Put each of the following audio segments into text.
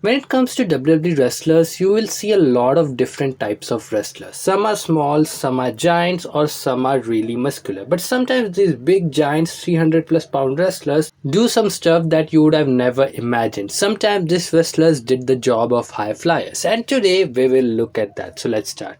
When it comes to WWE wrestlers, you will see a lot of different types of wrestlers. Some are small, some are giants, or some are really muscular. But sometimes these big giants, 300 plus pound wrestlers, do some stuff that you would have never imagined. Sometimes these wrestlers did the job of high flyers. And today we will look at that. So let's start.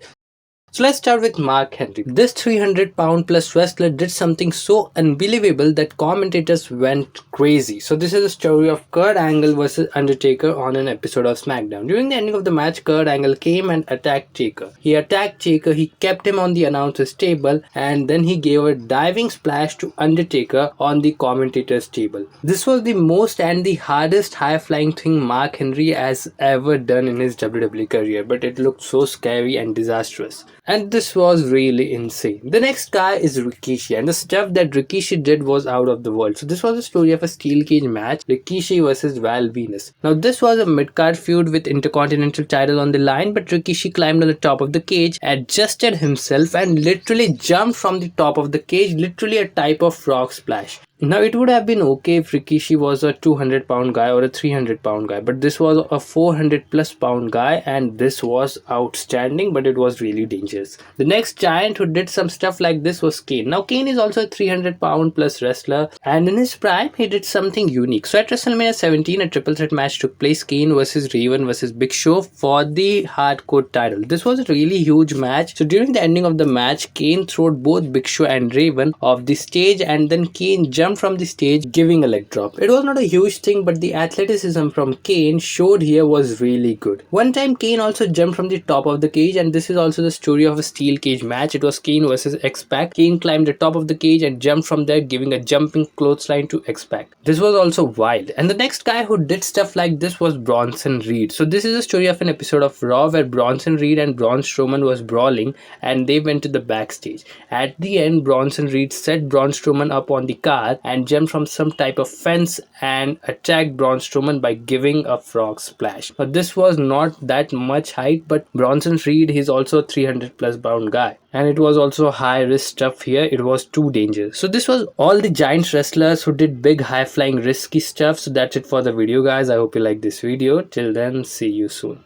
So let's start with Mark Henry. This 300-pound plus wrestler did something so unbelievable that commentators went crazy. So this is a story of Kurt Angle versus Undertaker on an episode of SmackDown. During the ending of the match, Kurt Angle came and attacked Taker. He attacked Taker, he kept him on the announcer's table, and then he gave a diving splash to Undertaker on the commentator's table. This was the most and the hardest high-flying thing Mark Henry has ever done in his WWE career, but it looked so scary and disastrous. And this was really insane. The next guy is Rikishi, and the stuff that Rikishi did was out of the world. So this was a story of a steel cage match, Rikishi versus Val Venus. Now this was a mid-card feud with Intercontinental title on the line, but Rikishi climbed on the top of the cage, adjusted himself and literally jumped from the top of the cage, literally a type of frog splash. Now it would have been okay if Rikishi was a 200-pound guy or a 300-pound guy, but this was a 400 plus pound guy, and this was outstanding, but it was really dangerous. The next giant who did some stuff like this was Kane. Now Kane is also a 300-pound plus wrestler, and in his prime he did something unique. So at WrestleMania 17, a triple threat match took place: Kane versus Raven versus Big Show for the hardcore title. This was a really huge match. So during the ending of the match, Kane threw both Big Show and Raven off the stage, and then Kane jumped from the stage giving a leg drop. It was not a huge thing, but the athleticism from Kane showed here was really good. One time Kane also jumped from the top of the cage, and this is also the story of a steel cage match. It was Kane versus X-Pac. Kane climbed the top of the cage and jumped from there, giving a jumping clothesline to X-Pac. This was also wild. And the next guy who did stuff like this was Bronson Reed. So this is a story of an episode of Raw where Bronson Reed and Braun Strowman was brawling, and they went to the backstage. At the end, Bronson Reed set Braun Strowman up on the car and jumped from some type of fence and attacked Braun Strowman by giving a frog splash. But this was not that much height, but Bronson Reed is also a 300 plus pound guy, and it was also high risk stuff here. It was too dangerous. So this was all the giant wrestlers who did big high flying risky stuff. So that's it for the video, guys. I hope you like this video. Till then, see you soon.